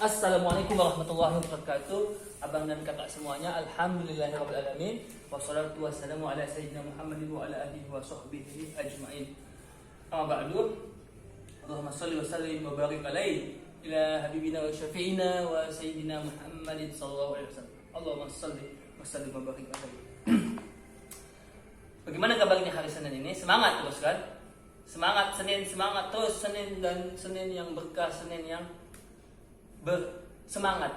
Assalamualaikum warahmatullahi wabarakatuh. Abang dan kakak semuanya, alhamdulillahirabbil alamin. Wassalatu wassalamu ala sayyidina Muhammadin wa ala alihi wa sahbihi ajmain. Amma ba'du. Allahumma shalli wa sallim wa barik alaihi ila habibina wa syafi'ina wa sayyidina Muhammadin sallallahu alaihi wasallam. Allahumma shalli wa sallim wa barik alaihi. Bagaimana kabarnya hari Senin ini? Semangat terus kan? Semangat Senin, semangat terus Senin, dan Senin yang berkah, Senin yang bersemangat.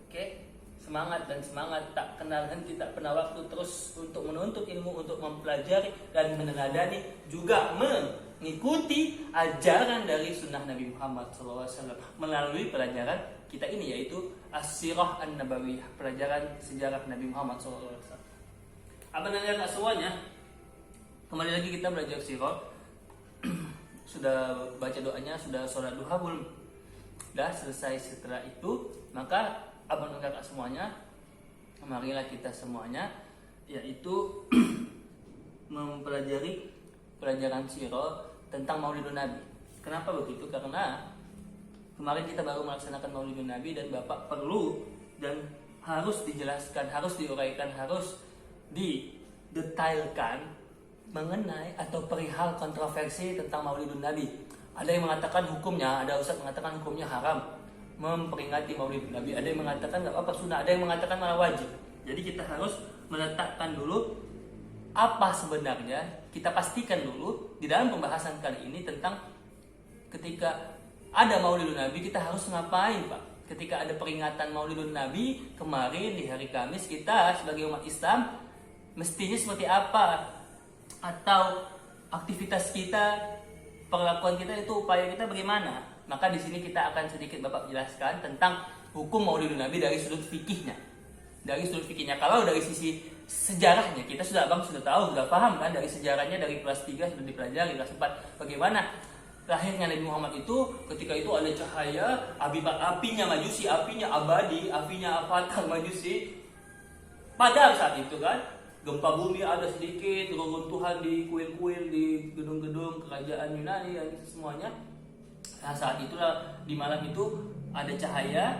Oke? Semangat dan semangat, tak kenal henti, tak pernah waktu, terus untuk menuntut ilmu, untuk mempelajari dan meneladani, juga mengikuti ajaran dari sunnah Nabi Muhammad SAW melalui pelajaran kita ini, yaitu As-Sirah An-Nabawiyah, pelajaran sejarah Nabi Muhammad SAW. Abang dan kakak semuanya, kembali lagi kita belajar sirah. Sudah baca doanya, sudah sholat duha belum? Sudah selesai. Setelah itu, maka abang dan kakak semuanya, marilah kita semuanya, yaitu mempelajari pelajaran sirah tentang Maulidun Nabi. Kenapa begitu? Karena kemarin kita baru melaksanakan Maulidun Nabi, dan Bapak perlu dan harus dijelaskan, harus diuraikan, harus didetailkan mengenai atau perihal kontroversi tentang Maulidun Nabi. Ada yang mengatakan hukumnya, ada ustaz mengatakan hukumnya haram memperingati Maulidun Nabi, ada yang mengatakan nggak apa-apa sunnah, ada yang mengatakan malah wajib. Jadi kita harus meletakkan dulu apa sebenarnya, kita pastikan dulu di dalam pembahasan kali ini tentang ketika ada Maulidun Nabi kita harus ngapain, Pak? Ketika ada peringatan Maulidun Nabi kemarin di hari Kamis, kita sebagai umat Islam mestinya seperti apa, atau aktivitas kita, perlakuan kita itu, upaya kita bagaimana? Maka di sini kita akan sedikit Bapak jelaskan tentang hukum Maulidun Nabi dari sudut fikihnya. Dari sudut fikihnya, kalau dari sisi sejarahnya kita sudah tahu, sudah paham kan, dari sejarahnya dari kelas 3 sudah dipelajari, kelas 4 bagaimana lahirnya Nabi Muhammad itu. Ketika itu ada cahaya, apinya majusi, apinya abadi, apinya avatar majusi. Pada saat itu kan, gempa bumi ada sedikit, reruntuhan di kuil-kuil, di gedung-gedung kerajaan Yunani dan semuanya. Nah, saat itulah, di malam itu ada cahaya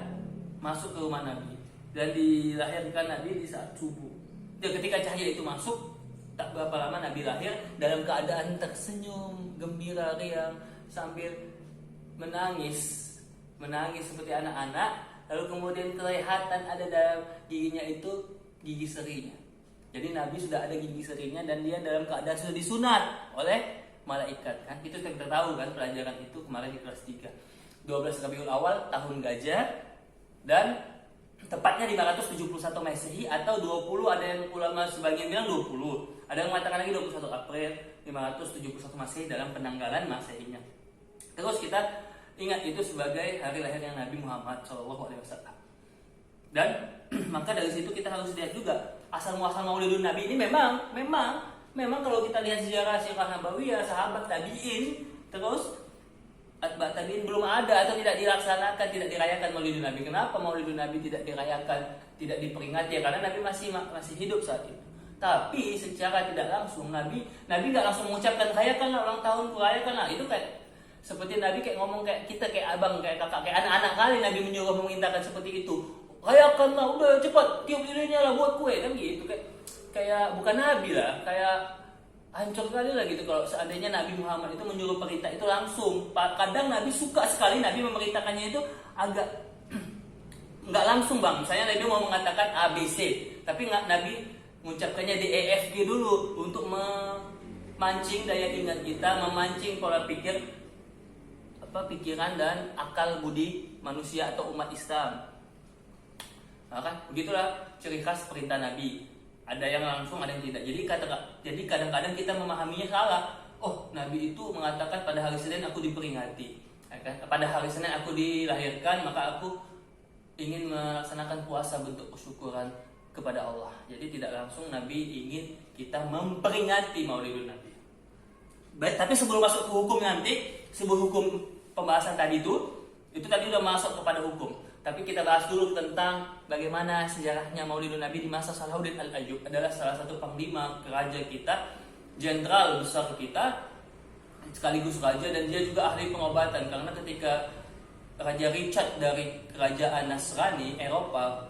masuk ke rumah Nabi dan dilahirkan Nabi di saat subuh. Dan ketika cahaya itu masuk, tak berapa lama Nabi lahir dalam keadaan tersenyum, gembira, riang, sambil menangis seperti anak-anak. Lalu kemudian kelihatan ada dalam giginya itu gigi serinya. Jadi Nabi sudah ada gigi serinya dan dia dalam keadaan sudah disunat oleh malaikat kan. Itu kita tahu kan, pelajaran itu kemarin di kelas 3. 12 Rabiul Awal tahun gajah, dan tepatnya 571 Masehi atau 20, ada yang ulama sebagian bilang 20. Ada yang mengatakan lagi 21 April 571 Masehi dalam penanggalan Masehinya. Terus kita ingat itu sebagai hari lahirnya Nabi Muhammad SAW. Dan maka dari situ kita harus lihat juga asal muasal Maulidun Nabi ini. Memang kalau kita lihat sejarah sirah Nabawiyah, sahabat tabi'in, terus atba tabi'in, belum ada atau tidak dilaksanakan, tidak dirayakan Maulidun Nabi. Kenapa Maulidun Nabi tidak dirayakan, tidak diperingati? Ya, karena Nabi masih hidup saat itu. Tapi secara tidak langsung Nabi nggak langsung mengucapkan rayakanlah ulang tahun, rayakanlah. Itu kayak seperti Nabi kayak ngomong kayak kita, kayak abang, kayak kakak, kayak anak-anak kali Nabi menyuruh, memintakan seperti itu. Rayakanlah, udah cepat tiup lilinnya lah, buat kue kan gitu. Kayak bukan Nabi lah, kayak hancur kali lah gitu kalau seandainya Nabi Muhammad itu menyuruh perintah itu langsung. Kadang Nabi suka sekali Nabi memerintahkannya itu agak nggak langsung, bang. Misalnya Nabi mau mengatakan ABC, tapi nggak, Nabi mengucapkannya di EFG dulu untuk memancing daya ingat kita, memancing pola pikir, pikiran dan akal budi manusia atau umat Islam. Nah, kan begitulah ciri khas perintah Nabi. Ada yang langsung, ada yang tidak. Jadi kadang-kadang kita memahaminya salah. Oh, Nabi itu mengatakan pada hari Senin aku diperingati, ya kan? Pada hari Senin aku dilahirkan, maka aku ingin melaksanakan puasa bentuk kesyukuran kepada Allah. Jadi tidak langsung Nabi ingin kita memperingati Maulidun Nabi. Baik, tapi sebelum masuk ke hukum nanti, sebelum hukum pembahasan tadi itu tadi udah masuk kepada hukum. Tapi kita bahas dulu tentang bagaimana sejarahnya Maulidun Nabi di masa Salahuddin Al-Ayyub. Adalah salah satu panglima raja kita, jenderal besar kita, sekaligus raja, dan dia juga ahli pengobatan. Karena ketika Raja Richard dari kerajaan Nasrani Eropa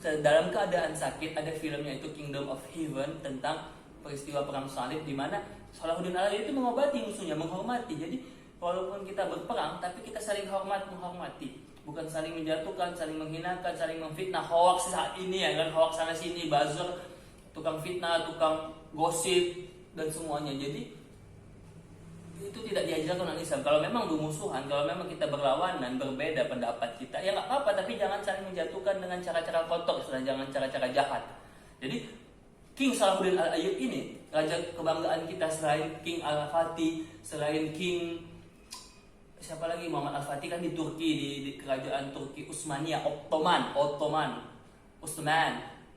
dalam keadaan sakit. Ada filmnya itu Kingdom of Heaven tentang peristiwa perang salib di mana Salahuddin Al-Ayyubi itu mengobati musuhnya, menghormati. Jadi walaupun kita berperang tapi kita saling menghormati, bukan saling menjatuhkan, saling menghinakan, saling memfitnah. Hoax saat ini ya kan, hoax sana sini, buzzer, tukang fitnah, tukang gosip dan semuanya. Jadi itu tidak diajarkan oleh Islam. Kalau memang bermusuhan, kalau memang kita berlawanan, berbeda pendapat kita, ya nggak apa-apa, tapi jangan saling menjatuhkan dengan cara-cara kotor, jangan cara-cara jahat. Jadi King Salahuddin Al-Ayyubi ini raja kebanggaan kita selain King Al-Fatih, selain King siapa lagi, Muhammad Al-Fatih kan di Turki, di kerajaan Turki Utsmaniyah, Ottoman.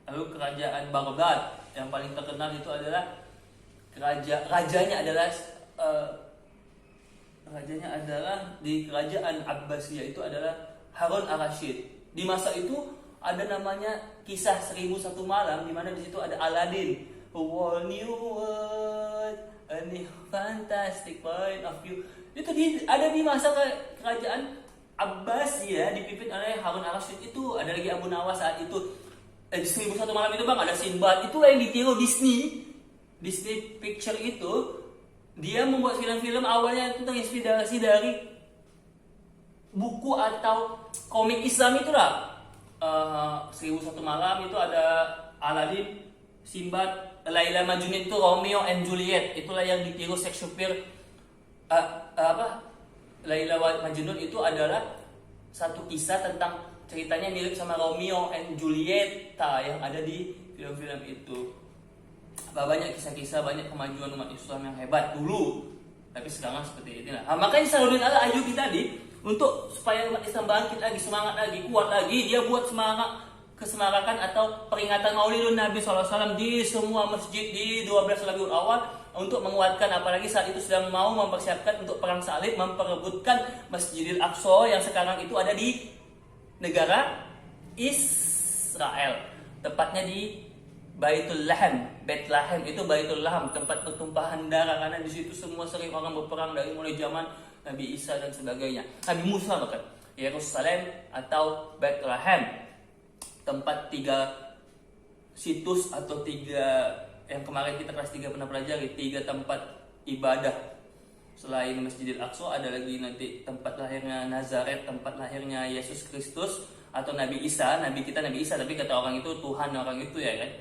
Lalu kerajaan Baghdad yang paling terkenal itu adalah rajanya adalah di kerajaan Abbasiyah itu adalah Harun Ar-Rasyid. Di masa itu ada namanya kisah 1001 malam di mana di situ ada Aladdin, a whole new world, a new fantastic point of view. Itu ada di masa kerajaan Abbasiyah dipimpin oleh Harun Ar-Rasyid. Itu ada lagi Abu Nawas saat itu. Di 1001 malam itu bang ada Sinbad. Itulah yang ditiru Disney Picture itu. Dia membuat film-film awalnya itu terinspirasi dari buku atau komik Islam itulah. 1001 malam itu ada Aladdin, Sinbad, Laila Majnun itu Romeo and Juliet. Itulah yang ditiru Shakespeare. Laila Majnun itu adalah satu kisah tentang ceritanya mirip sama Romeo and Juliet yang ada di film-film itu. Banyak kisah-kisah, banyak kemajuan umat Islam yang hebat dulu, tapi sekarang seperti ini lah. Makanya Salahuddin Al-Ayyubi tadi, untuk supaya umat Islam bangkit lagi, semangat lagi, kuat lagi, dia buat kesemarakan atau peringatan Maulidun Nabi SAW di semua masjid di 12 Rabiul Awal untuk menguatkan, apalagi saat itu sedang mau mempersiapkan untuk perang salib, memperebutkan Masjidil Aqsa yang sekarang itu ada di negara Israel, tepatnya di Baitul Laham. Bethlehem itu Baitul Laham, tempat pertumpahan darah, karena di situ semua sering orang berperang dari mulai zaman Nabi Isa dan sebagainya, Nabi Musa bahkan. Yerusalem atau Bethlehem, tempat 3 situs atau 3 yang kemarin kita kelas 3 pernah pelajari, 3 tempat ibadah. Selain Masjidil Aqsa ada lagi nanti tempat lahirnya Nazaret, tempat lahirnya Yesus Kristus atau Nabi Isa, Nabi Isa, tapi kata orang itu Tuhan orang itu ya kan,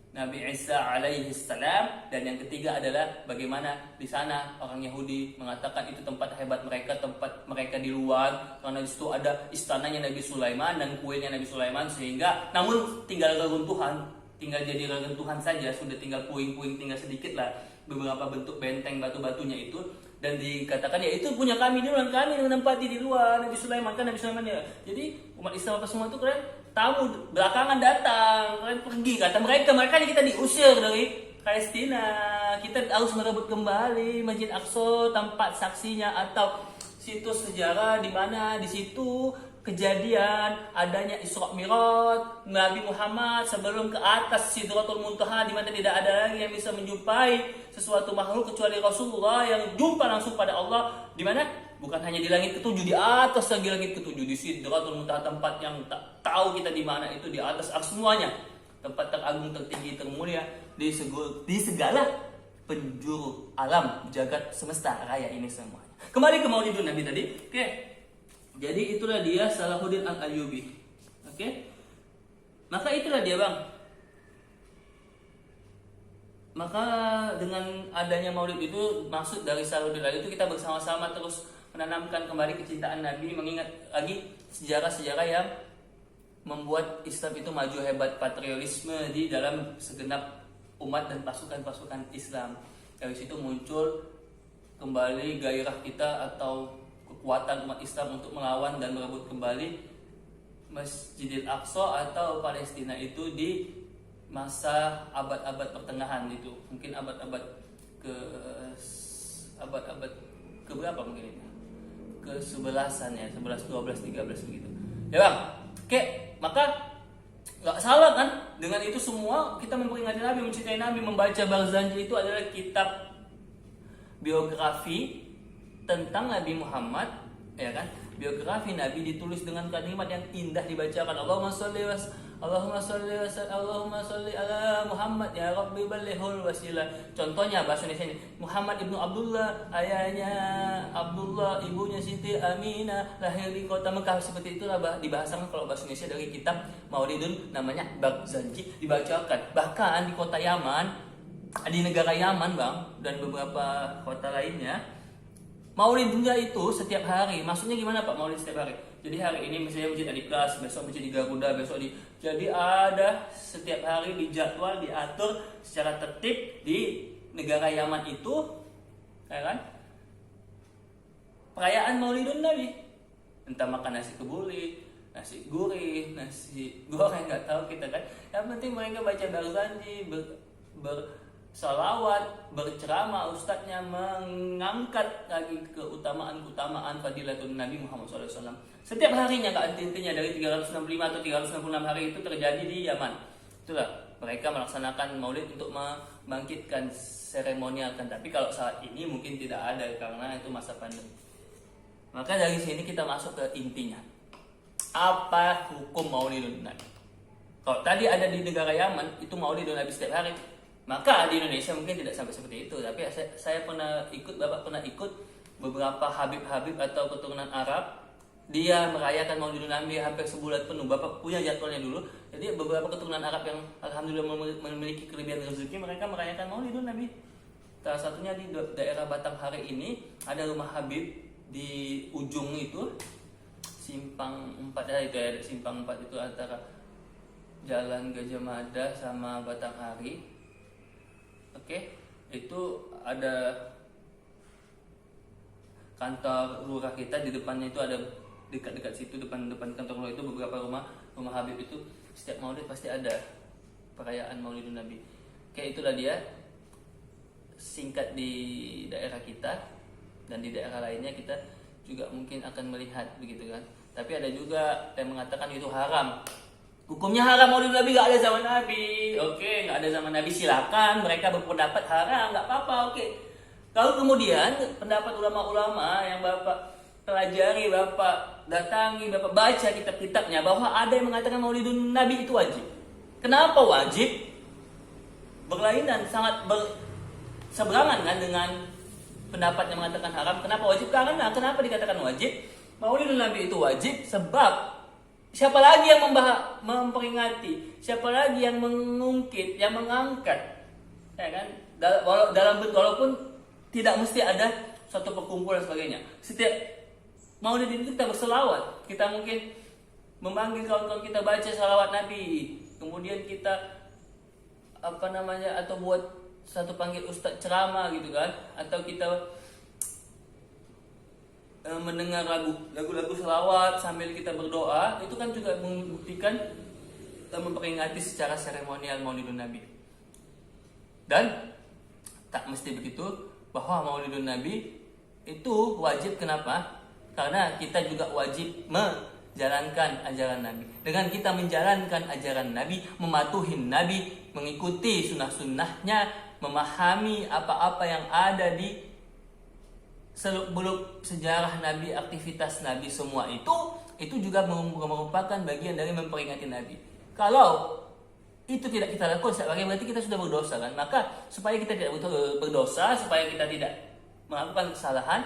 Nabi Isa alaihi salam. Dan yang ketiga adalah bagaimana di sana orang Yahudi mengatakan itu tempat hebat mereka, tempat mereka di luar, karena di situ ada istananya Nabi Sulaiman dan kuilnya Nabi Sulaiman, sehingga namun tinggal jadi reruntuhan saja, sudah tinggal puing-puing, tinggal sedikit lah beberapa bentuk benteng batu-batunya itu. Dan dikatakan ya itu punya kami dulu, dan kami menempati di luar Nabi Sulaiman kan, Nabi Sulaiman ya. Jadi umat Islam apa semua itu kalian tamu belakangan datang, kalian pergi, kata mereka kita diusir dari Palestina, kita harus merebut kembali Masjid Aqsa, tempat saksinya atau situs sejarah di mana di situ kejadian adanya Isra Mi'raj Nabi Muhammad sebelum ke atas Sidratul Muntaha, di mana tidak ada lagi yang bisa menjumpai sesuatu makhluk kecuali Rasulullah yang jumpa langsung pada Allah, di mana bukan hanya di langit ketujuh, di atas lagi langit ketujuh, di Sidratul Muntaha, tempat yang tak tahu kita di mana itu, di atas semuanya, tempat teragung, tertinggi, termulia di segala penjuru alam jagat semesta raya ini semuanya. Kembali ke Maulidun Nabi tadi, oke. Jadi itulah dia Salahuddin Al-Ayyubi. Oke? Maka itulah dia bang. Maka dengan adanya Maulid itu, maksud dari Salahuddin Al-Ayyubi itu kita bersama-sama terus menanamkan kembali kecintaan Nabi, mengingat lagi sejarah-sejarah yang membuat Islam itu maju hebat, patriotisme di dalam segenap umat dan pasukan-pasukan Islam. Dari situ muncul kembali gairah kita atau kekuatan umat Islam untuk melawan dan merebut kembali Masjidil Aqsa atau Palestina itu di masa abad-abad pertengahan itu, mungkin abad-abad ke berapa mungkin ini, ke 11-an ya, 11, 12, 13 begitu. Ya bang, oke, maka nggak salah kan dengan itu semua kita memperingati Nabi, mencintai Nabi, membaca Barzanji itu adalah kitab biografi tentang Nabi Muhammad, ya kan? biografi Nabi ditulis dengan kalimat yang indah dibacakan. Allahumma sholli ala Muhammad ya Rabbi balighul wasilah. Contohnya bahasa Indonesia ini, Muhammad ibnu Abdullah, ayahnya Abdullah, ibunya Siti Aminah, lahir di kota Mekah. Seperti itulah dibahasakan kalau bahasa Indonesia dari kitab Maulidun namanya Baghzanji dibacakan. Bahkan di kota Yaman, di negara Yaman Bang, dan beberapa kota lainnya, Maulidnya itu setiap hari. Maksudnya gimana Pak Maulid setiap hari? Jadi hari ini misalnya masjid Adiklas, besok masjid di Garuda, besok di... Jadi ada setiap hari dijadwal, diatur secara tertib di negara Yaman itu, ya kan? Perayaan Maulidun Nabi. Entah makan nasi kebuli, nasi gurih, nasi goreng, nggak tahu kita kan. Yang penting mereka baca Baghzanji, salawat, berceramah, ustadznya mengangkat lagi keutamaan fadilatun Nabi Muhammad SAW. Setiap harinya, Kak, intinya dari 365 atau 366 hari itu terjadi di Yaman. Itulah mereka melaksanakan Maulid untuk membangkitkan seremonialkan. Tapi kalau saat ini mungkin tidak ada karena itu masa pandemi. Maka dari sini kita masuk ke intinya. Apa hukum Maulidun Nabi? Kalau tadi ada di negara Yaman itu Maulidun Nabi setiap hari, maka di Indonesia mungkin tidak sampai seperti itu. Tapi saya pernah ikut, Bapak pernah ikut beberapa Habib-Habib atau keturunan Arab. Dia merayakan Maulidun Nabi hampir sebulan penuh. Bapak punya jadwalnya dulu. Jadi beberapa keturunan Arab yang alhamdulillah memiliki kelebihan rezeki, mereka merayakan Maulidun Nabi. Salah satunya di daerah Batanghari ini ada rumah Habib di ujung itu, simpang 4 ya, itu ada simpang 4 itu antara Jalan Gajah Mada sama Batanghari. Oke, itu ada kantor lurah kita, di depannya itu ada dekat-dekat situ, depan kantor lurah itu beberapa rumah Habib itu setiap Maulid pasti ada perayaan Maulidun Nabi. Oke, itulah dia singkat di daerah kita, dan di daerah lainnya kita juga mungkin akan melihat begitu kan. Tapi ada juga yang mengatakan itu haram. Hukumnya haram Maulidun Nabi, gak ada zaman Nabi. Oke, gak ada zaman Nabi, silakan mereka berpendapat haram, gak apa-apa. Oke. Kalau kemudian pendapat ulama-ulama yang Bapak pelajari, Bapak datangi, Bapak baca kitab-kitabnya bahwa ada yang mengatakan Maulidun Nabi itu wajib. Kenapa wajib? Berlainan, sangat berseberangan kan dengan pendapat yang mengatakan haram. Kenapa wajib? Karena kenapa dikatakan wajib? Maulidun Nabi itu wajib sebab siapa lagi yang memperingati? Siapa lagi yang mengungkit, yang mengangkat? Ya kan? Dalam bentuk, walaupun tidak mesti ada suatu perkumpulan dan sebagainya. Setiap Maulid itu kita berselawat. Kita mungkin memanggil kawan-kawan kita baca salawat Nabi. Kemudian kita atau buat satu panggil ustadz ceramah gitu kan, atau kita mendengar lagu-lagu selawat sambil kita berdoa, itu kan juga membuktikan memperingati secara seremonial Maulidun Nabi. Dan tak mesti begitu bahwa Maulidun Nabi itu wajib. Kenapa? Karena kita juga wajib menjalankan ajaran Nabi. Dengan kita menjalankan ajaran Nabi, mematuhi Nabi, mengikuti sunnah-sunnahnya, memahami apa-apa yang ada di seluk-beluk sejarah Nabi, aktivitas Nabi, semua itu juga merupakan bagian dari memperingati Nabi. Kalau itu tidak kita lakukan setiap hari, berarti kita sudah berdosa kan? Maka supaya kita tidak berdosa, supaya kita tidak melakukan kesalahan,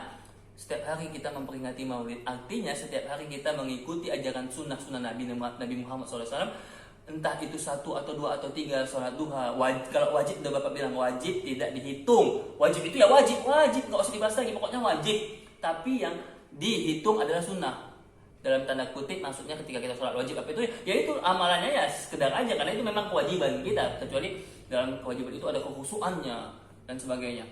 setiap hari kita memperingati Maulid. Artinya setiap hari kita mengikuti ajaran sunnah Nabi Muhammad SAW. Entah itu 1 atau 2 atau 3 sholat duha. Kalau wajib, udah Bapak bilang wajib, tidak dihitung. Wajib itu ya wajib, nggak usah dibahas lagi, pokoknya wajib. Tapi yang dihitung adalah sunnah. Dalam tanda kutip, maksudnya ketika kita sholat wajib apa itu? Ya itu amalannya ya sekedar aja, karena itu memang kewajiban kita. Kecuali dalam kewajiban itu ada kekhusuannya dan sebagainya.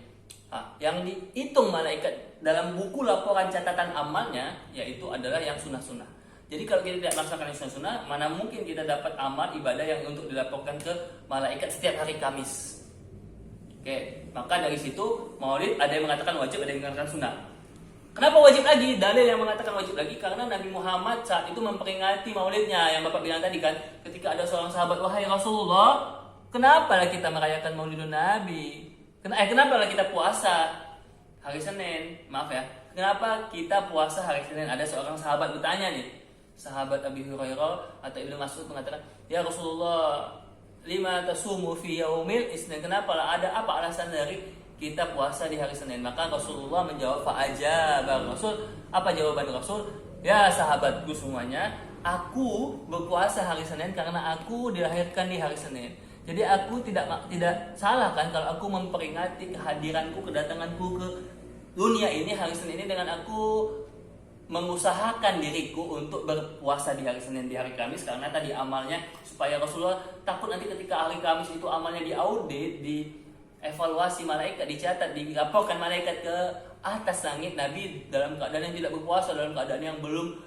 Yang dihitung malaikat dalam buku laporan catatan amalnya, yaitu adalah yang sunnah-sunnah. Jadi kalau kita tidak melaksanakan yang sunnah-sunnah, mana mungkin kita dapat amal ibadah yang untuk dilaporkan ke malaikat setiap hari Kamis. Oke, maka dari situ Maulid ada yang mengatakan wajib, ada yang mengatakan sunnah. Kenapa wajib lagi? Dalil yang mengatakan wajib lagi karena Nabi Muhammad saat itu memperingati Maulidnya, yang Bapak bilang tadi kan, ketika ada seorang sahabat, wahai Rasulullah, kenapa kita merayakan Maulidun Nabi? Kenapa kita puasa hari Senin? Maaf ya, kenapa kita puasa hari Senin? Ada seorang sahabat bertanya nih, sahabat Abi Hurairah atau Ibnu Mas'ud mengatakan, ya Rasulullah, lima tasumu fi yaumil isnin, kenapa lah, ada apa alasan dari kita puasa di hari Senin? Maka Rasulullah menjawab, fa'ajaba Rasul, apa jawaban Rasul? Ya sahabatku semuanya, aku berpuasa hari Senin karena aku dilahirkan di hari Senin. Jadi aku tidak salah kan kalau aku memperingati kehadiranku, kedatanganku ke dunia ini hari Senin ini dengan aku mengusahakan diriku untuk berpuasa di hari Senin, di hari Kamis, karena tadi amalnya supaya Rasulullah takut nanti ketika hari Kamis itu amalnya diaudit, dievaluasi malaikat, dicatat, dilaporkan malaikat ke atas langit, Nabi dalam keadaan yang tidak berpuasa, dalam keadaan yang belum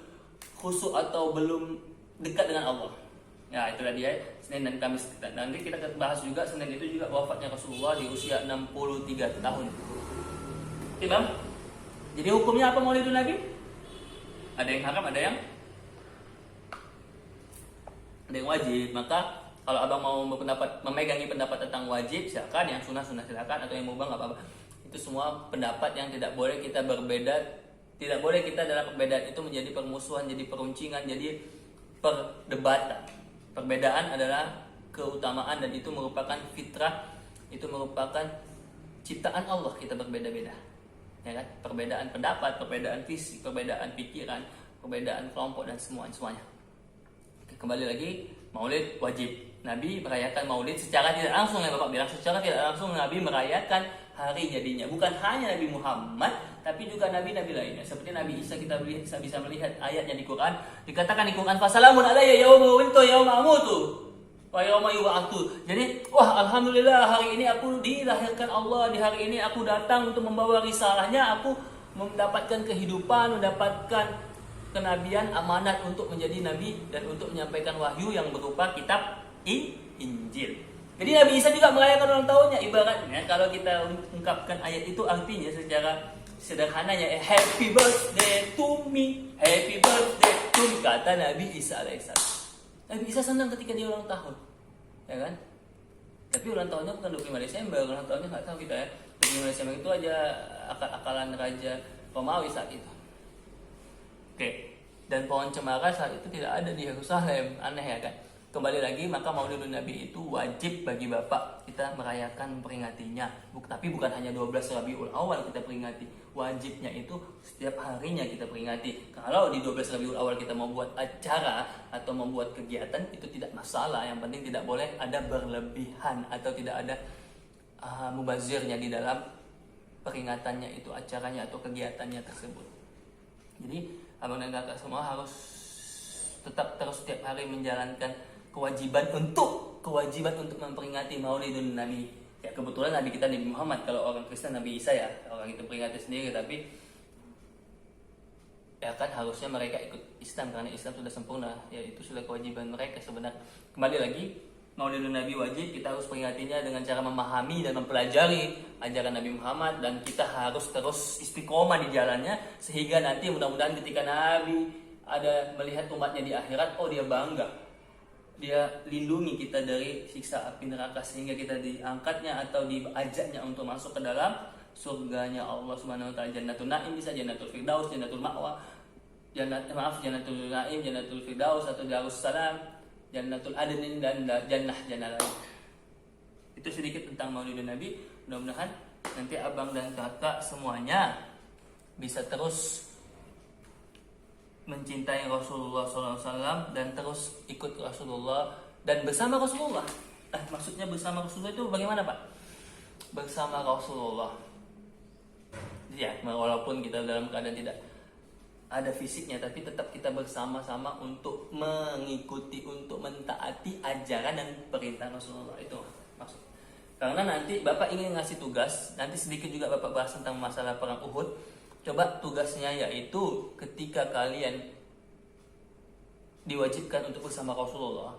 khusyuk atau belum dekat dengan Allah. Ya itulah dia Senin dan Kamis. Nanti kita bahas juga Senin itu juga wafatnya Rasulullah di usia 63 tahun. Oke bang, jadi hukumnya apa Maulidun Nabi? Ada yang haram, ada yang wajib. Maka kalau abang mau memegangi pendapat tentang wajib, silakan. Yang sunnah silakan, atau yang mubah nggak apa-apa. Itu semua pendapat yang tidak boleh kita berbeda. Tidak boleh kita dalam perbedaan itu menjadi permusuhan, jadi peruncingan, jadi perdebatan. Perbedaan adalah keutamaan dan itu merupakan fitrah, itu merupakan ciptaan Allah, kita berbeda-beda. Ya kan? Perbedaan pendapat, perbedaan visi, perbedaan pikiran, perbedaan kelompok dan semuanya. Kembali lagi, Maulid wajib. Nabi merayakan Maulid secara tidak langsung, ya Bapak bilang, secara tidak langsung Nabi merayakan hari jadinya. Bukan hanya Nabi Muhammad, tapi juga nabi-nabi lainnya. Seperti Nabi Isa, kita bisa melihat ayatnya di Quran. Dikatakan di Quran, fasalamun alayya yauma wulidtu yauma amutu wa yauma yub'atsu. Jadi, wah alhamdulillah hari ini aku dilahirkan Allah, di hari ini aku datang untuk membawa risalahnya, aku mendapatkan kehidupan, mendapatkan kenabian, amanat untuk menjadi nabi dan untuk menyampaikan wahyu yang berupa kitab Injil. Jadi Nabi Isa juga merayakan ulang tahunnya. Ibaratnya kalau kita ungkapkan ayat itu artinya secara sederhananya, happy birthday to me, happy birthday to me, kata Nabi Isa alaihissalam. Nabi Isa senang ketika dia ulang tahun, ya kan? Tapi ulang tahunnya bukan 25 Desember, ulang tahunnya nggak tahu kita ya. 25 Desember itu aja akal-akalan Raja Romawi saat itu. Oke. Dan pohon cemara saat itu tidak ada di Yerusalem, aneh ya kan? Kembali lagi, maka Maulidun Nabi itu wajib bagi Bapak kita merayakan, memperingatinya. Tapi bukan hanya 12 Rabiul Awal kita peringati. Wajibnya itu setiap harinya kita peringati. Kalau di 12 Rabiul Awal kita mau buat acara atau membuat kegiatan, itu tidak masalah. Yang penting tidak boleh ada berlebihan atau tidak ada mubazirnya di dalam peringatannya itu, acaranya atau kegiatannya tersebut. Jadi abang dan kakak semua harus tetap terus setiap hari menjalankan kewajiban untuk memperingati Maulidun Nabi. Ya kebetulan Nabi kita Nabi Muhammad, kalau orang Kristen Nabi Isa ya, orang itu peringati sendiri, tapi ya kan harusnya mereka ikut Islam karena Islam sudah sempurna, ya itu sudah kewajiban mereka sebenarnya. Kembali lagi, Maulidun Nabi wajib, kita harus peringatinya dengan cara memahami dan mempelajari ajaran Nabi Muhammad, dan kita harus terus istiqomah di jalannya sehingga nanti mudah-mudahan ketika Nabi ada melihat umatnya di akhirat, oh dia bangga, dia lindungi kita dari siksa api neraka sehingga kita diangkatnya atau diajaknya untuk masuk ke dalam surganya Allah Subhanahu wa taala. Jannatul Naim bisa Jannatul Firdaus, Jannatul Ma'wa, Jannatul Naim, Jannatul Firdaus atau Darussalam, Jannatul Adnin dan jannah lain. Itu sedikit tentang Maulidun Nabi. Mudah-mudahan nanti abang dan kakak semuanya bisa terus mencintai Rasulullah SAW dan terus ikut Rasulullah dan bersama Rasulullah. Maksudnya bersama Rasulullah itu bagaimana Pak? Bersama Rasulullah. Ya, walaupun kita dalam keadaan tidak ada fisiknya, tapi tetap kita bersama-sama untuk mengikuti, untuk mentaati ajaran dan perintah Rasulullah. Itu maksud. Karena nanti Bapak ingin ngasih tugas, nanti sedikit juga Bapak bahas tentang masalah perang Uhud. Coba tugasnya yaitu ketika kalian diwajibkan untuk bersama Rasulullah,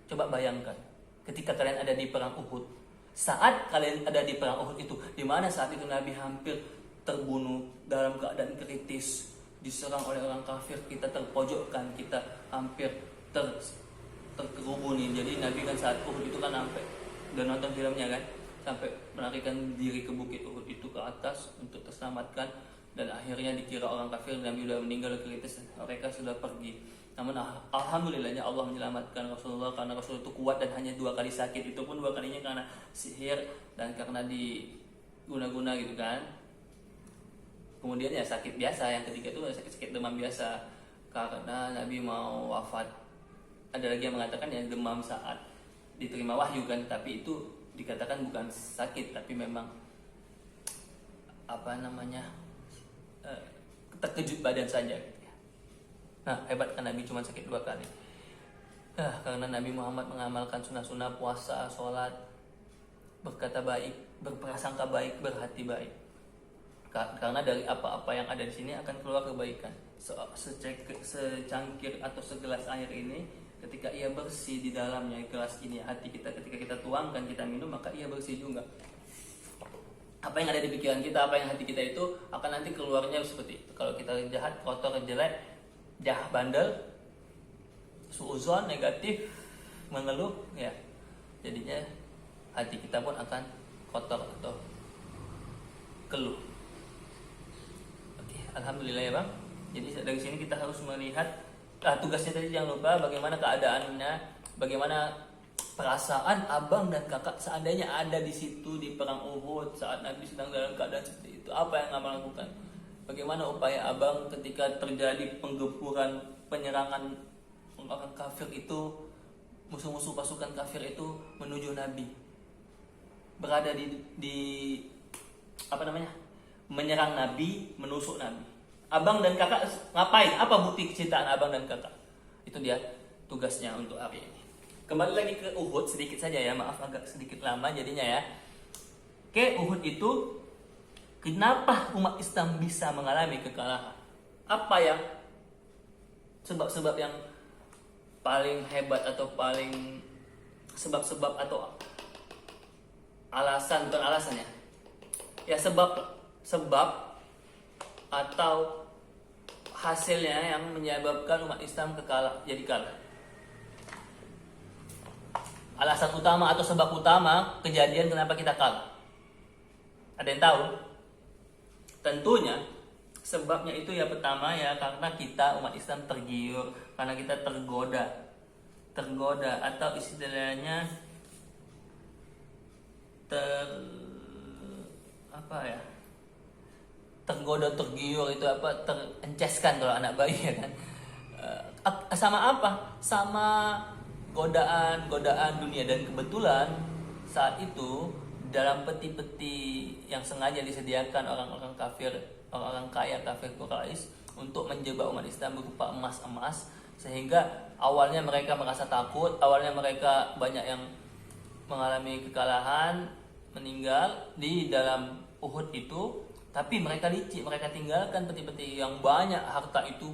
coba bayangkan ketika kalian ada di perang Uhud. Saat kalian ada di perang Uhud itu, di mana saat itu Nabi hampir terbunuh dalam keadaan kritis, diserang oleh orang kafir, kita terpojokkan, kita hampir terkerubuni. Jadi Nabi kan saat Uhud itu kan sampai, udah nonton filmnya kan, sampai melarikan diri ke bukit Uhud itu ke atas untuk terselamatkan. dan akhirnya dikira orang kafir, Nabi sudah meninggal, mereka sudah pergi. Namun alhamdulillahnya Allah menyelamatkan Rasulullah, karena Rasul itu kuat dan hanya 2 kali sakit, itu pun 2 kalinya karena sihir dan karena diguna-guna gitu kan. Kemudian ya sakit biasa, yang ketiga itu sakit demam biasa karena Nabi mau wafat. Ada lagi yang mengatakan yang demam saat diterima wahyu kan, tapi itu dikatakan bukan sakit tapi memang terkejut badan saja gitu ya. Nah, hebat kan Nabi cuma sakit 2 kali. Karena Nabi Muhammad mengamalkan sunnah-sunnah puasa, sholat, berkata baik, berprasangka baik, berhati baik. Karena dari apa-apa yang ada di sini akan keluar kebaikan. Secangkir atau segelas air ini, ketika ia bersih di dalamnya gelas ini, hati kita ketika kita tuangkan, kita minum, maka ia bersih juga. Apa yang ada di pikiran kita, apa yang hati kita itu akan nanti keluarnya seperti itu. Kalau kita jahat, kotor, jelek, jahat, bandel, suuzon, negatif, mengeluh, ya jadinya hati kita pun akan kotor atau keluh. Oke, alhamdulillah ya bang. Jadi dari sini kita harus melihat tugasnya tadi, jangan lupa bagaimana keadaannya, bagaimana perasaan abang dan kakak seandainya ada di situ di perang Uhud saat Nabi sedang dalam keadaan seperti itu. Apa yang abang lakukan? Bagaimana upaya abang ketika terjadi penggempuran, penyerangan orang kafir itu, musuh-musuh pasukan kafir itu menuju Nabi, berada di menyerang Nabi, menusuk Nabi. Abang dan kakak ngapain? Apa bukti kecintaan abang dan kakak? Itu dia tugasnya untuk hari ini. Kembali lagi ke Uhud sedikit saja ya, maaf agak sedikit lama jadinya ya. Oke, Uhud itu kenapa umat Islam bisa mengalami kekalahan? Apa yang sebab-sebab yang paling hebat atau paling sebab-sebab atau alasan, bukan alasannya ya, sebab atau hasilnya yang menyebabkan umat Islam jadi kalah. Alasan utama atau sebab utama kejadian kenapa kita kalah, ada yang tahu? Tentunya sebabnya itu ya pertama ya karena kita umat Islam tergiur, karena kita tergoda atau istilahnya tergoda, tergiur itu terenceskan kalau anak bayi ya kan. Sama apa? Sama godaan dunia. Dan kebetulan saat itu dalam peti-peti yang sengaja disediakan orang-orang kafir, orang-orang kaya kafir Quraisy untuk menjebak umat Islam berupa emas, sehingga awalnya mereka merasa takut, awalnya mereka banyak yang mengalami kekalahan, meninggal di dalam Uhud itu. Tapi mereka licik, mereka tinggalkan peti-peti yang banyak harta itu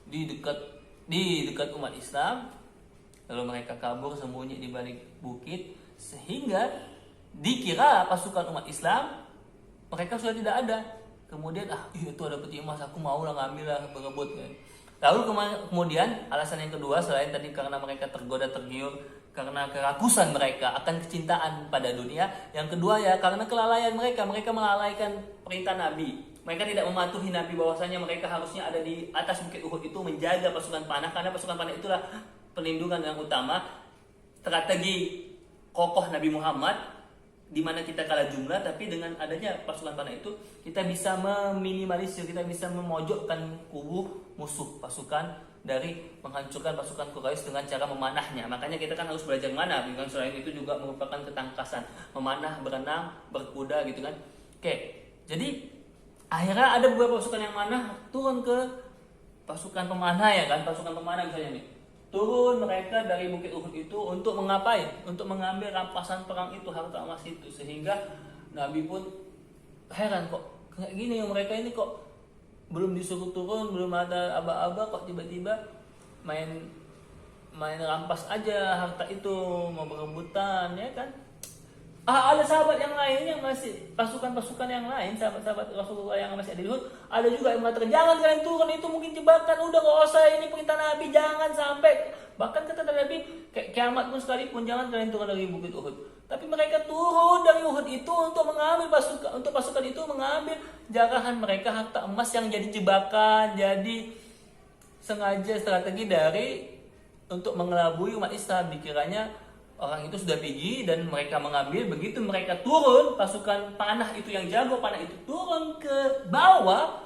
di dekat umat Islam. Lalu mereka kabur sembunyi di balik bukit, sehingga dikira pasukan umat Islam mereka sudah tidak ada. Kemudian itu ada peti emas, aku mau lah ngambil lah, berebut kan. Lalu kemudian alasan yang kedua selain tadi karena mereka tergoda, tergiur karena kerakusan mereka akan kecintaan pada dunia, yang kedua ya karena kelalaian mereka melalaikan perintah Nabi. Mereka tidak mematuhi Nabi bahwasanya mereka harusnya ada di atas bukit Uhud itu menjaga pasukan panah, karena pasukan panah itulah perlindungan yang utama. Strategi kokoh Nabi Muhammad di mana kita kalah jumlah, tapi dengan adanya pasukan panah itu kita bisa meminimalisir, kita bisa memojokkan kubu musuh pasukan dari menghancurkan pasukan Quraisy dengan cara memanahnya. Makanya kita kan harus belajar manah, dengan selain itu juga merupakan ketangkasan, memanah, berenang, berkuda gitu kan. Oke, jadi akhirnya ada beberapa pasukan yang manah turun ke pasukan pemanah ya kan, pasukan pemanah misalnya nih. Turun mereka dari bukit Uhud itu untuk mengapain? Untuk mengambil rampasan perang itu, harta emas itu. Sehingga Nabi pun heran, kok kayak gini mereka ini kok belum disuruh turun, belum ada aba-aba, kok tiba-tiba main rampas aja harta itu, mau berebutan ya kan. Ada sahabat yang lain yang masih, pasukan-pasukan yang lain, sahabat-sahabat Rasulullah yang masih ada di Uhud, ada juga yang mengatakan jangan kalian turun, itu mungkin jebakan, udah gak usah, ini perintah Nabi, jangan sampai. Bahkan kata Nabi, kiamat pun sekalipun jangan kalian turun dari bukit Uhud. Tapi mereka turun dari Uhud itu untuk mengambil pasukan itu mengambil jarahan mereka, harta emas yang jadi jebakan, jadi sengaja strategi dari untuk mengelabui umat Islam. Dikiranya orang itu sudah pergi dan mereka mengambil. Begitu mereka turun, pasukan panah itu yang jago panah itu turun ke bawah.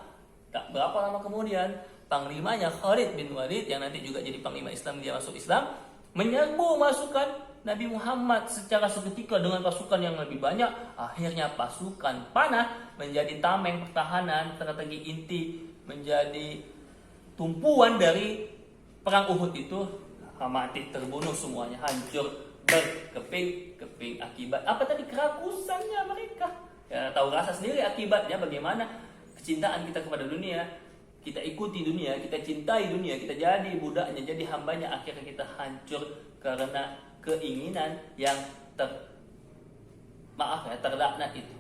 Tak berapa lama kemudian panglimanya Khalid bin Walid yang nanti juga jadi panglima Islam, dia masuk Islam, menyerbu pasukan Nabi Muhammad secara seketika dengan pasukan yang lebih banyak. Akhirnya pasukan panah menjadi tameng pertahanan, strategi inti, menjadi tumpuan dari perang Uhud itu. Mati, terbunuh semuanya, hancur, berkeping-keping akibat apa tadi? Kerakusannya mereka. Ya, tahu rasa sendiri akibatnya bagaimana kecintaan kita kepada dunia. Kita ikuti dunia, kita cintai dunia, kita jadi budaknya, jadi hambanya. Akhirnya kita hancur karena keinginan yang terlaknat itu.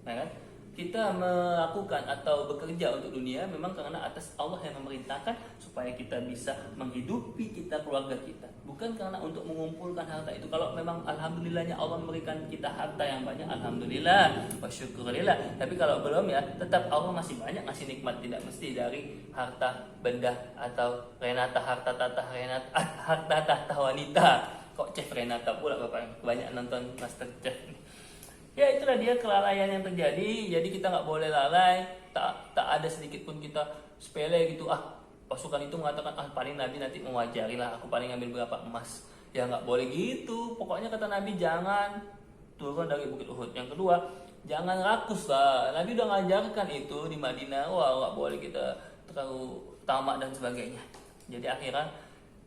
Nah, kan? Kita melakukan atau bekerja untuk dunia memang karena atas Allah yang memerintahkan supaya kita bisa menghidupi kita, keluarga kita. Bukan karena untuk mengumpulkan harta itu. Kalau memang alhamdulillahnya Allah memberikan kita harta yang banyak, alhamdulillah wa syukurillah. Tapi kalau belum ya, tetap Allah masih banyak ngasih nikmat, tidak mesti dari harta benda atau harta tahta wanita. Kok Chef Renata pula Bapak? Banyak nonton Master Chef. Ya itulah dia kelalaian yang terjadi. Jadi kita nggak boleh lalai. Tak ada sedikit pun kita sepele gitu. Pasukan itu mengatakan paling Nabi nanti mewajari lah. Aku paling ambil berapa emas. Ya nggak boleh gitu. Pokoknya kata Nabi jangan turun dari bukit Uhud. Yang kedua, jangan rakus lah. Nabi udah ngajarkan itu di Madinah. Wah nggak boleh kita terlalu tamak dan sebagainya. Jadi akhirnya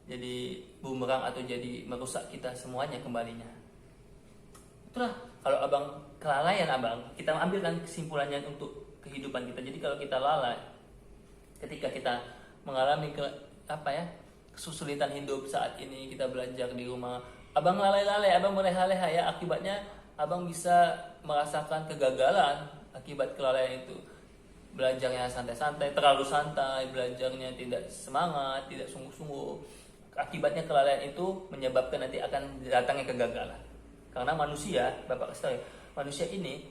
jadi bumerang atau jadi merusak kita semuanya kembalinya. Itulah kalau abang kelalaian abang, kita ambilkan kesimpulannya untuk kehidupan kita. Jadi kalau kita lalai, ketika kita mengalami kesulitan hidup saat ini, kita belajar di rumah, abang lalai-lalai, abang berleha-leha ya, akibatnya abang bisa merasakan kegagalan akibat kelalaian itu. Belajarnya santai-santai, terlalu santai, belajarnya tidak semangat, tidak sungguh-sungguh. Akibatnya kelalaian itu menyebabkan nanti akan datangnya kegagalan. Karena manusia, Bapak kasih tahu ya, manusia ini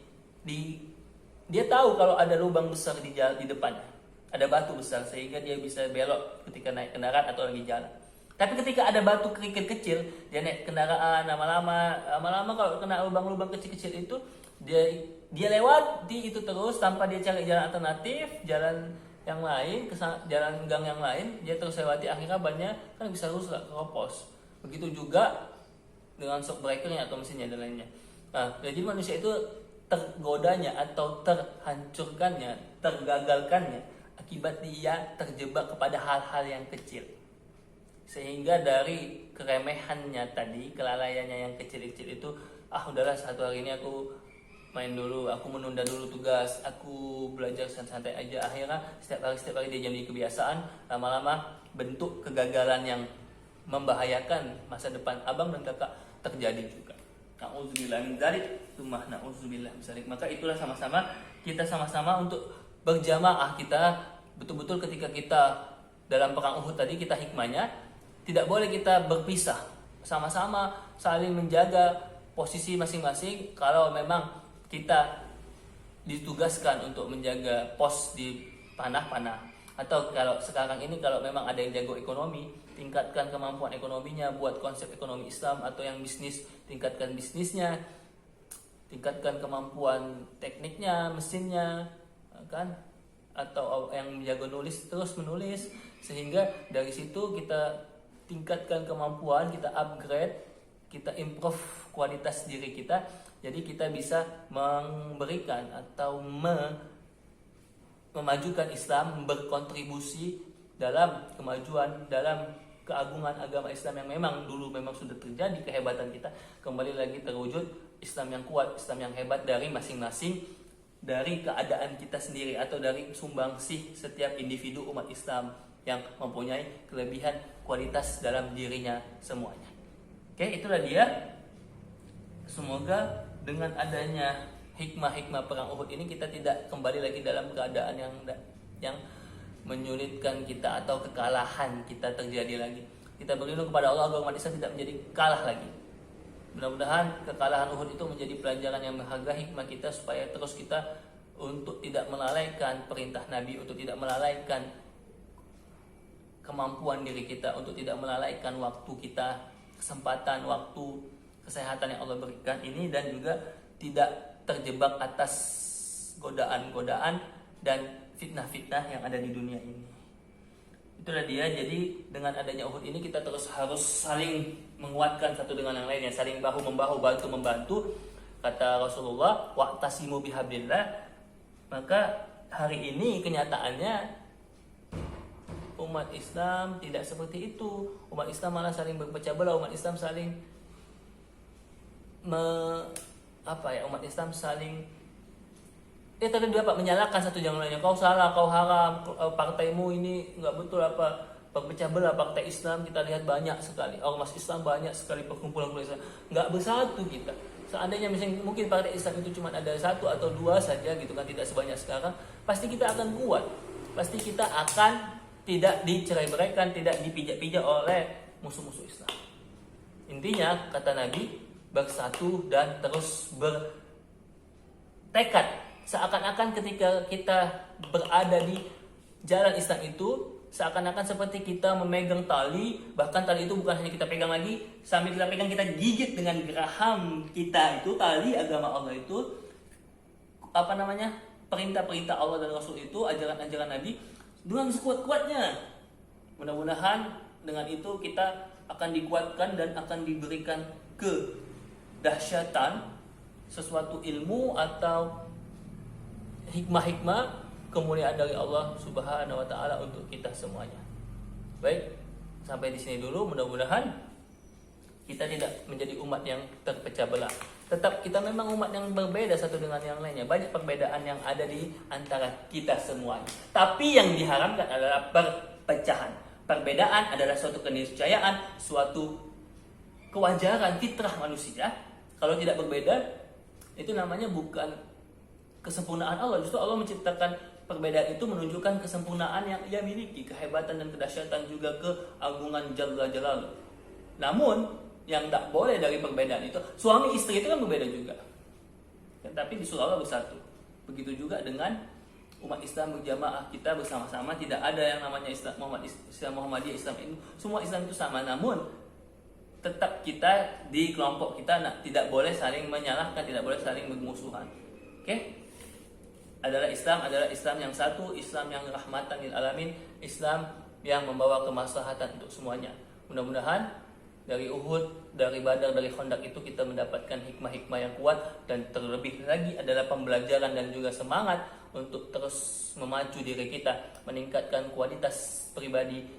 dia tahu kalau ada lubang besar di depannya, ada batu besar sehingga dia bisa belok ketika naik kendaraan atau lagi jalan. Tapi ketika ada batu kerikil kecil, dia naik kendaraan lama-lama kalau kena lubang-lubang kecil-kecil itu dia lewat di itu terus tanpa dia cari jalan alternatif, jalan yang lain, jalan gang yang lain, dia terus lewati, akhirnya bannya kan bisa rusak, keropos. Begitu juga dengan shock breakernya atau mesinnya dan lainnya. Nah, jadi manusia itu tergodanya atau terhancurkannya, tergagalkannya akibat dia terjebak kepada hal-hal yang kecil. Sehingga dari keremehannya tadi, kelalaiannya yang kecil-kecil itu, udahlah satu hari ini aku main dulu, aku menunda dulu tugas, aku belajar santai-santai aja. Akhirnya setiap hari dia jadi kebiasaan, lama-lama bentuk kegagalan yang membahayakan masa depan abang dan kakak terjadi juga. Na'udzubillah min dzalik, tsumma na'udzubillah min dzalik. Maka itulah kita sama-sama untuk berjamaah, kita betul-betul ketika kita dalam perang Uhud tadi, kita hikmahnya tidak boleh kita berpisah, sama-sama saling menjaga posisi masing-masing. Kalau memang kita ditugaskan untuk menjaga pos di panah-panah, atau kalau sekarang ini kalau memang ada yang jago ekonomi, tingkatkan kemampuan ekonominya, buat konsep ekonomi Islam, atau yang bisnis, tingkatkan bisnisnya, tingkatkan kemampuan tekniknya, mesinnya, kan? Atau yang jago nulis, terus menulis, sehingga dari situ kita tingkatkan kemampuan, kita upgrade, kita improve kualitas diri kita, jadi kita bisa memberikan atau memajukan Islam, berkontribusi dalam kemajuan, dalam keagungan agama Islam yang memang dulu memang sudah terjadi kehebatan kita, kembali lagi terwujud Islam yang kuat, Islam yang hebat dari masing-masing, dari keadaan kita sendiri atau dari sumbangsih setiap individu umat Islam yang mempunyai kelebihan kualitas dalam dirinya semuanya. Oke, itulah dia. Semoga dengan adanya hikmah-hikmah perang Uhud ini kita tidak kembali lagi dalam keadaan yang menyulitkan kita atau kekalahan kita terjadi lagi. Kita berlindung kepada Allah agar umat Islam tidak menjadi kalah lagi. Mudah-mudahan kekalahan Uhud itu menjadi pelajaran yang berharga, hikmah kita supaya terus kita untuk tidak melalaikan perintah Nabi, untuk tidak melalaikan kemampuan diri kita, untuk tidak melalaikan waktu kita, kesempatan, waktu, kesehatan yang Allah berikan ini, dan juga tidak terjebak atas godaan-godaan dan fitnah-fitnah yang ada di dunia ini. Itulah dia. Jadi dengan adanya Uhud ini kita terus harus saling menguatkan satu dengan yang lainnya, saling bahu membahu, bantu membantu. Kata Rasulullah, wa'tasimu bihablillah. Maka hari ini kenyataannya umat Islam tidak seperti itu. Umat Islam malah saling berpecah belah, umat Islam saling umat Islam saling tadi dapat menyalahkan satu yang lainnya. Kau salah, kau haram, partaimu ini nggak betul, berpecah belah. Partai Islam kita lihat banyak sekali, ormas Islam banyak sekali, perkumpulan Islam nggak bersatu kita. Seandainya misalnya mungkin partai Islam itu cuma ada satu atau dua saja gitu kan, tidak sebanyak sekarang, pasti kita akan kuat, pasti kita akan tidak dicerai-beraikan, tidak dipijak-pijak oleh musuh-musuh Islam. Intinya kata Nabi, bersatu dan terus bertekad. Seakan-akan ketika kita berada di jalan Islam itu, seakan-akan seperti kita memegang tali. Bahkan tali itu bukan hanya kita pegang lagi, sambil kita pegang kita gigit dengan geraham kita itu, tali agama Allah itu, perintah-perintah Allah dan Rasul itu, ajaran-ajaran Nabi, dengan sekuat-kuatnya. Mudah-mudahan dengan itu kita akan dikuatkan dan akan diberikan kedahsyatan sesuatu ilmu atau hikmah-hikmah kemuliaan dari Allah Subhanahu wa taala untuk kita semuanya. Baik, sampai di sini dulu. Mudah-mudahan kita tidak menjadi umat yang terpecah belah. Tetap kita memang umat yang berbeda satu dengan yang lainnya. Banyak perbedaan yang ada di antara kita semuanya. Tapi yang diharamkan adalah perpecahan. Perbedaan adalah suatu keniscayaan, suatu kewajaran fitrah manusia. Kalau tidak berbeda, itu namanya bukan kesempurnaan Allah. Justru Allah menciptakan perbedaan itu menunjukkan kesempurnaan yang ia miliki, kehebatan dan kedahsyatan, juga keagungan Jalla Jalaluhu. Namun yang tak boleh dari perbedaan itu, suami istri itu kan berbeda juga, tapi disuruh Allah bersatu. Begitu juga dengan umat Islam berjamaah, kita bersama-sama. Tidak ada yang namanya Islam Muhammadiyah, Islam itu semua Islam itu sama. Namun tetap kita di kelompok kita tidak boleh saling menyalahkan, tidak boleh saling bermusuhan. Oke? Adalah Islam yang satu, Islam yang rahmatan lil alamin, Islam yang membawa kemaslahatan untuk semuanya. Mudah-mudahan dari Uhud, dari Badar, dari Khandaq itu kita mendapatkan hikmah-hikmah yang kuat, dan terlebih lagi adalah pembelajaran dan juga semangat untuk terus memacu diri kita, meningkatkan kualitas pribadi